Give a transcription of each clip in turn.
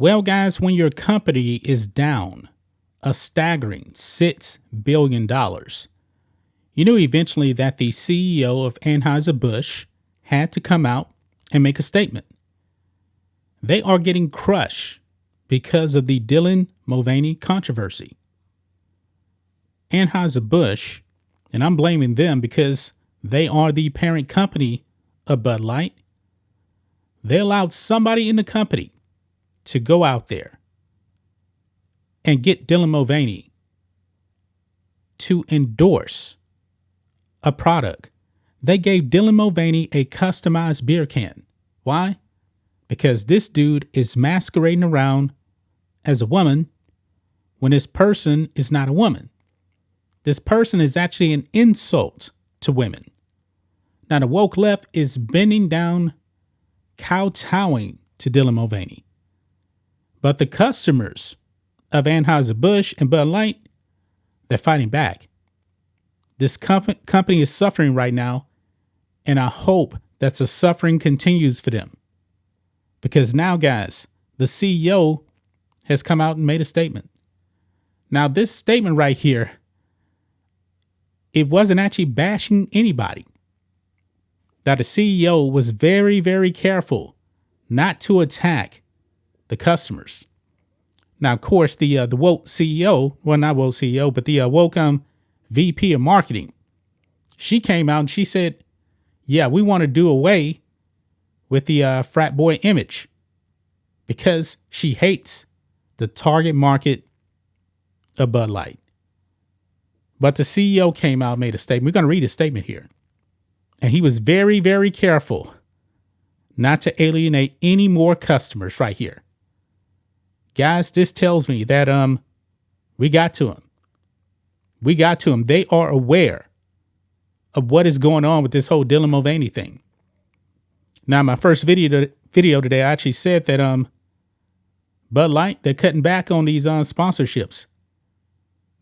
Well, guys, when your company is down a staggering $6 billion, you knew eventually that the CEO of Anheuser-Busch had to come out and make a statement. They are getting crushed because of the Dyan Mulvaney controversy. Anheuser-Busch, and I'm blaming them because they are the parent company of Bud Light, they allowed somebody in the company to go out there and get Dyan Mulvaney to endorse a product. They gave Dyan Mulvaney a customized beer can. Why? Because this dude is masquerading around as a woman when this person is not a woman. This person is actually an insult to women. Now, the woke left is bending down, kowtowing to Dyan Mulvaney. But the customers of Anheuser-Busch and Bud Light, they're fighting back. This company is suffering right now, and I hope that the suffering continues for them. Because now, guys, the CEO has come out and made a statement. Now, this statement right here, it wasn't actually bashing anybody. That the CEO was very, very careful not to attack the customers. Now, of course, the woke CEO, well, not woke CEO, but the woke VP of marketing, she came out and she said, yeah, we want to do away with the frat boy image because she hates the target market of Bud Light. But the CEO came out and made a statement. We're going to read his statement here. And he was very, very careful not to alienate any more customers right here. Guys, this tells me that we got to him. We got to him. They are aware of what is going on with this whole Dyan Mulvaney thing. Now, my first video today, I actually said that Bud Light, they're cutting back on these sponsorships.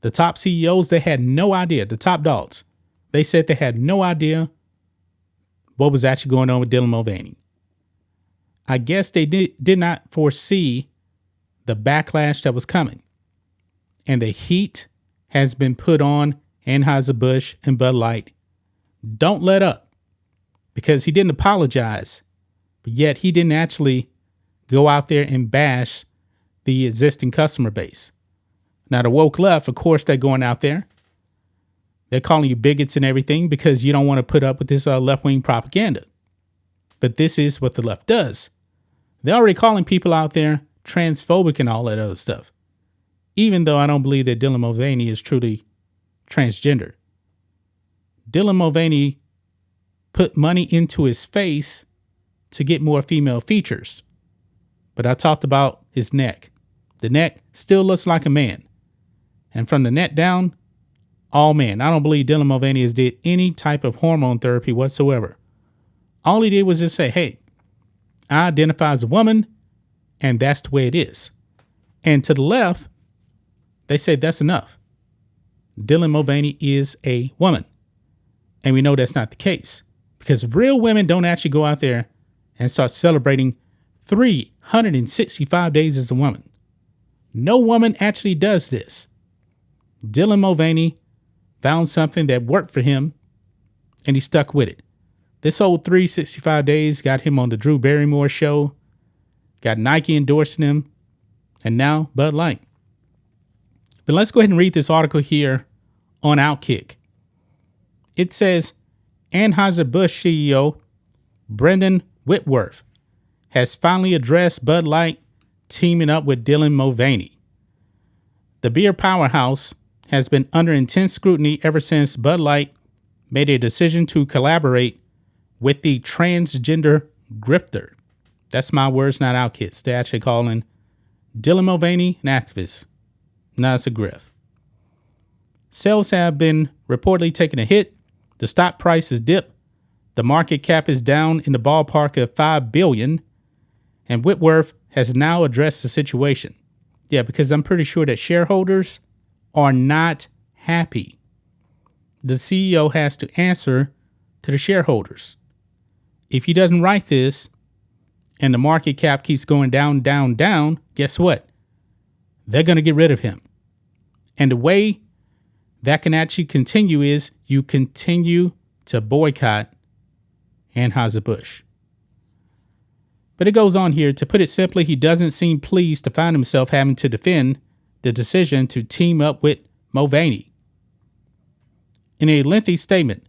The top CEOs, they had no idea. The top dogs, they said they had no idea what was actually going on with Dyan Mulvaney. I guess they did not foresee the backlash that was coming. And the heat has been put on Anheuser-Busch and Bud Light. Don't let up. Because he didn't apologize, but yet he didn't actually go out there and bash the existing customer base. Now, the woke left, of course, they're going out there. They're calling you bigots and everything because you don't want to put up with this left-wing propaganda. But this is what the left does. They're already calling people out there transphobic and all that other stuff. Even though I don't believe that Dyan Mulvaney is truly transgender. Dyan Mulvaney put money into his face to get more female features. But I talked about his neck. The neck still looks like a man. And from the neck down, all men. I don't believe Dyan Mulvaney has did any type of hormone therapy whatsoever. All he did was just say, hey, I identify as a woman, and that's the way it is. And to the left, they say that's enough. Dyan Mulvaney is a woman. And we know that's not the case. Because real women don't actually go out there and start celebrating 365 days as a woman. No woman actually does this. Dyan Mulvaney found something that worked for him, and he stuck with it. This whole 365 days got him on the Drew Barrymore show, got Nike endorsing him, and now Bud Light. But let's go ahead and read this article here on Outkick. It says, Anheuser-Busch CEO Brendan Whitworth has finally addressed Bud Light teaming up with Dyan Mulvaney. The beer powerhouse has been under intense scrutiny ever since Bud Light made a decision to collaborate with the transgender grifter. That's my words, not Outkick's. They're actually calling Dyan Mulvaney an activist. Now it's a grift. Sales have been reportedly taking a hit. The stock price has dipped. The market cap is down in the ballpark of $5 billion. And Whitworth has now addressed the situation. Yeah, because I'm pretty sure that shareholders are not happy. The CEO has to answer to the shareholders. If he doesn't write this and the market cap keeps going down, down, down, guess what? They're going to get rid of him. And the way that can actually continue is you continue to boycott Anheuser-Busch. But it goes on here. To put it simply, he doesn't seem pleased to find himself having to defend the decision to team up with Mulvaney. In a lengthy statement,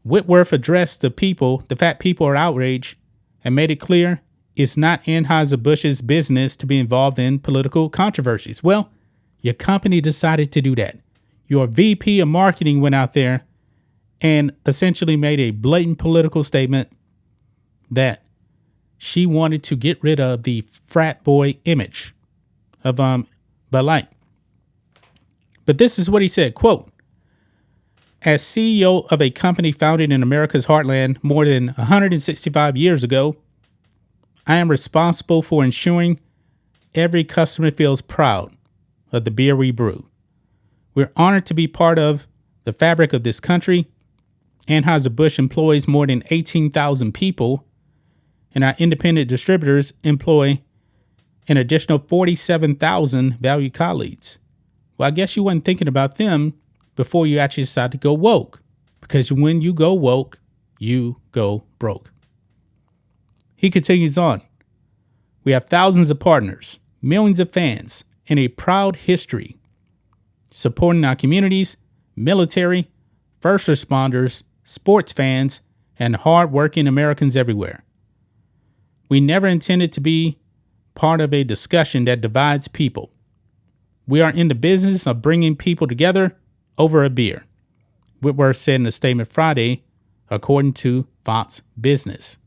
Whitworth addressed the fat people are outraged, and made it clear it's not Anheuser-Busch's business to be involved in political controversies. Well, your company decided to do that. Your VP of marketing went out there and essentially made a blatant political statement that she wanted to get rid of the frat boy image of Bud Light. But this is what he said, quote, "As CEO of a company founded in America's heartland more than 165 years ago, I am responsible for ensuring every customer feels proud of the beer we brew. We're honored to be part of the fabric of this country. Anheuser-Busch employs more than 18,000 people, and our independent distributors employ an additional 47,000 valued colleagues. Well, I guess you weren't thinking about them before you actually decide to go woke, because when you go woke, you go broke." He continues on. "We have thousands of partners, millions of fans, and a proud history supporting our communities, military, first responders, sports fans, and hardworking Americans everywhere. We never intended to be part of a discussion that divides people. We are in the business of bringing people together over a beer," Whitworth said in a statement Friday, according to Fox Business.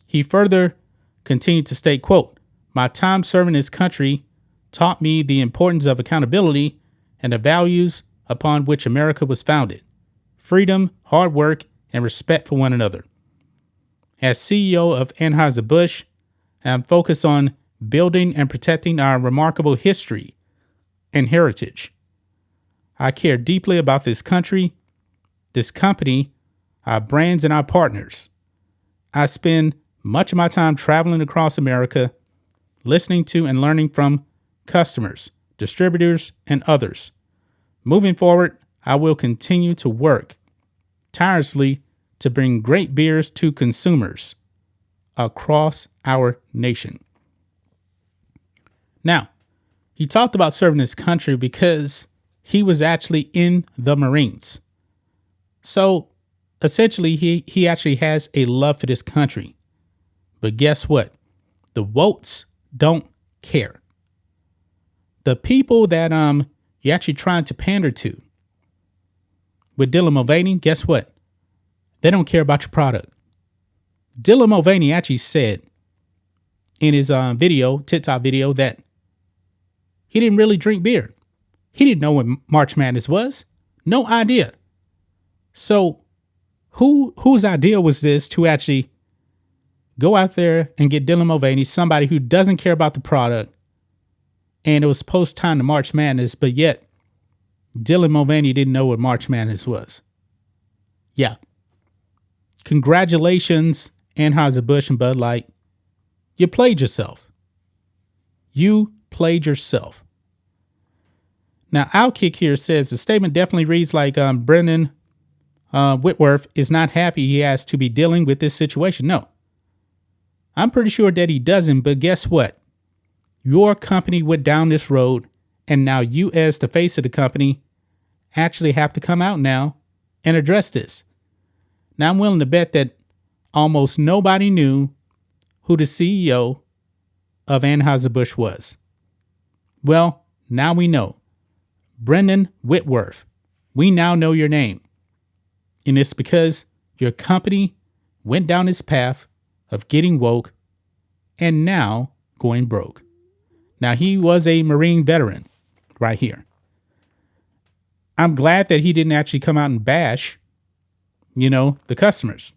He further continued to state, quote, "My time serving this country taught me the importance of accountability and the values upon which America was founded: freedom, hard work, and respect for one another. As CEO of Anheuser-Busch, I am focused on building and protecting our remarkable history and heritage. I care deeply about this country, this company, our brands, and our partners. I spend much of my time traveling across America, listening to and learning from customers, distributors, and others. Moving forward, I will continue to work tirelessly to bring great beers to consumers across our nation." Now, he talked about serving his country because he was actually in the Marines. So essentially, he actually has a love for this country. But guess what? The votes don't care. The people that you're actually trying to pander to with Dylan Mulvaney, guess what? They don't care about your product. Dylan Mulvaney actually said in his TikTok video, that he didn't really drink beer. He didn't know what March Madness was. No idea. So whose idea was this to actually go out there and get Dylan Mulvaney, somebody who doesn't care about the product, and it was post time to March Madness, but yet Dylan Mulvaney didn't know what March Madness was? Yeah. Congratulations, Anheuser-Busch and Bud Light. You played yourself. You played yourself. Now, Outkick here says the statement definitely reads like Brendan Whitworth is not happy he has to be dealing with this situation. No. I'm pretty sure that he doesn't, but guess what? Your company went down this road, and now you, as the face of the company, actually have to come out now and address this. Now, I'm willing to bet that almost nobody knew who the CEO of Anheuser-Busch was. Well, now we know. Brendan Whitworth, we now know your name. And it's because your company went down this path of getting woke and now going broke. Now, he was a Marine veteran right here. I'm glad that he didn't actually come out and bash, the customers.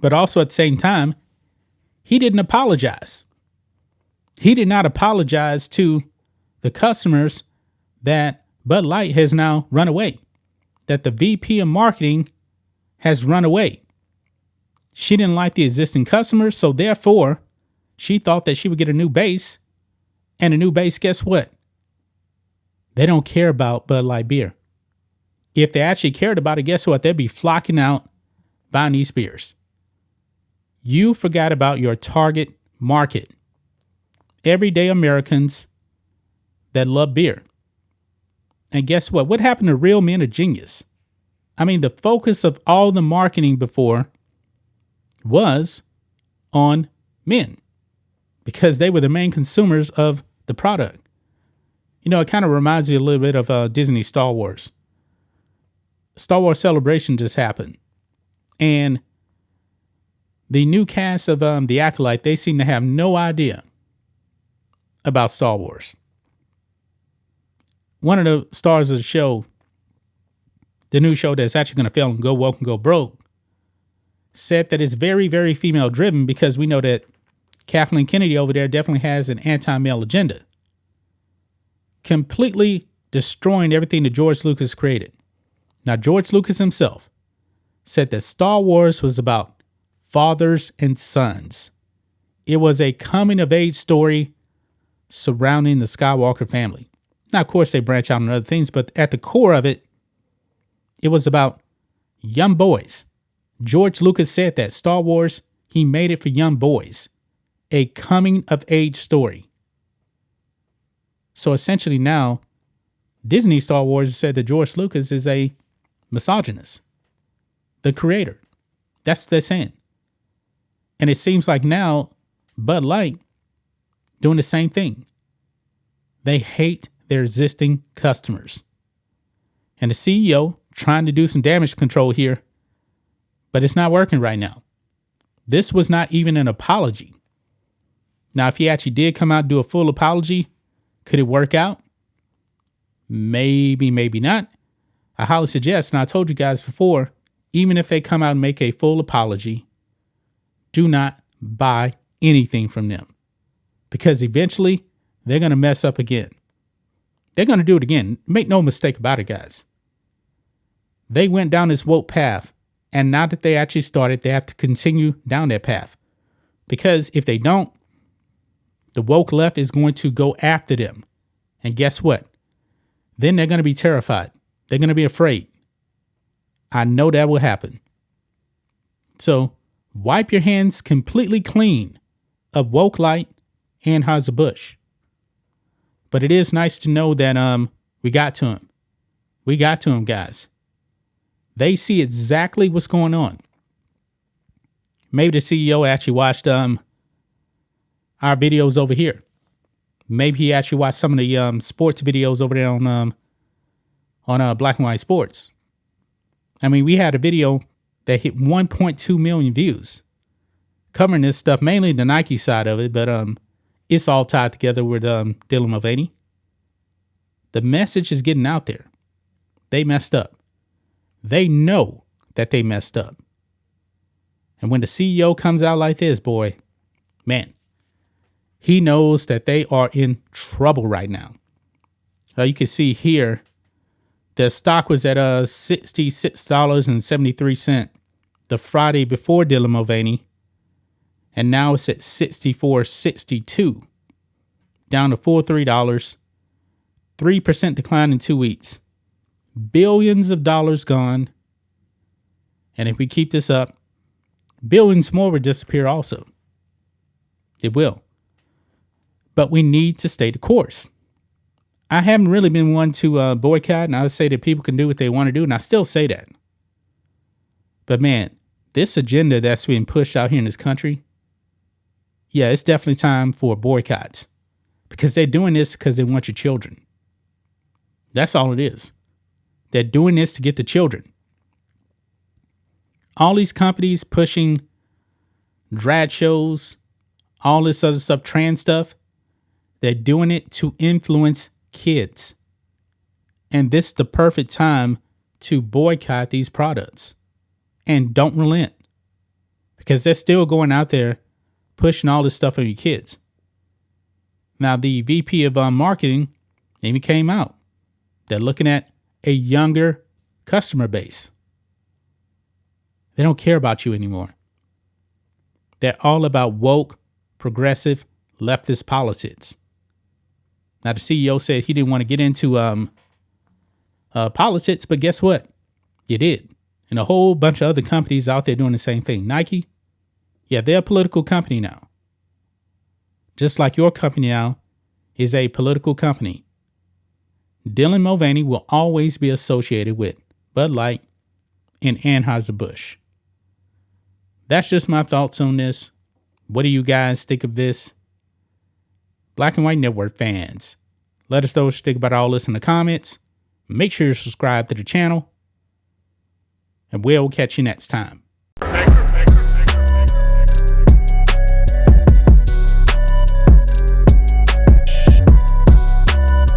But also at the same time, he didn't apologize. He did not apologize to the customers that Bud Light has now run away, that the VP of marketing has run away. She didn't like the existing customers, so therefore, she thought that she would get a new base. And a new base, guess what? They don't care about Bud Light beer. If they actually cared about it, guess what? They'd be flocking out buying these beers. You forgot about your target market. Everyday Americans that love beer. And guess what? What happened to real men of genius? I mean, the focus of all the marketing before was on men because they were the main consumers of the product. You know, it kind of reminds me a little bit of Disney Star Wars. Star Wars Celebration just happened. And the new cast of The Acolyte, they seem to have no idea about Star Wars. One of the stars of the show, the new show that's actually going to fail and go woke and go broke, said that it's very, very female driven because we know that Kathleen Kennedy over there definitely has an anti-male agenda. Completely destroying everything that George Lucas created. Now, George Lucas himself said that Star Wars was about fathers and sons. It was a coming-of-age story surrounding the Skywalker family. Now, of course, they branch out on other things, but at the core of it, it was about young boys. George Lucas said that Star Wars, he made it for young boys. A coming-of-age story. So essentially now, Disney Star Wars said that George Lucas is a misogynist. The creator. That's what they're saying. And it seems like now, Bud Light doing the same thing. They hate their existing customers. And the CEO trying to do some damage control here, but it's not working right now. This was not even an apology. Now, if he actually did come out and do a full apology, could it work out? Maybe, maybe not. I highly suggest, and I told you guys before, even if they come out and make a full apology, do not buy anything from them. Because eventually, they're going to mess up again. They're going to do it again. Make no mistake about it, guys. They went down this woke path, and now that they actually started, they have to continue down that path. Because if they don't, the woke left is going to go after them. And guess what? Then they're going to be terrified. They're going to be afraid. I know that will happen. So wipe your hands completely clean of woke light and Anheuser-Busch. But it is nice to know that we got to him. We got to him, guys. They see exactly what's going on. Maybe the CEO actually watched our videos over here. Maybe he actually watched some of the sports videos over there on Black and White Sports. I mean, we had a video that hit 1.2 million views covering this stuff, mainly the Nike side of it, but it's all tied together with Dyan Mulvaney. The message is getting out there. They messed up. They know that they messed up. And when the CEO comes out like this, boy, man, he knows that they are in trouble right now. You can see here, the stock was at $66.73 the Friday before Dyan Mulvaney, and now it's at $64.62, down to $43, 3% decline in 2 weeks. Billions of dollars gone. And if we keep this up, billions more will disappear also. It will. But we need to stay the course. I haven't really been one to boycott, and I would say that people can do what they want to do, and I still say that. But man, this agenda that's being pushed out here in this country, yeah, it's definitely time for boycotts. Because they're doing this because they want your children. That's all it is. They're doing this to get the children. All these companies pushing drag shows, all this other stuff, trans stuff, they're doing it to influence kids. And this is the perfect time to boycott these products. And don't relent. Because they're still going out there pushing all this stuff on your kids. Now, the VP of marketing even came out. They're looking at a younger customer base. They don't care about you anymore. They're all about woke, progressive, leftist politics. Now, the CEO said he didn't want to get into politics, but guess what? You did. And a whole bunch of other companies out there doing the same thing. Nike, yeah, they're a political company now. Just like your company now is a political company. Dyan Mulvaney will always be associated with Bud Light and Anheuser-Busch. That's just my thoughts on this. What do you guys think of this? Black and White Network fans, let us know what you think about all this in the comments. Make sure you subscribe to the channel, and we'll catch you next time.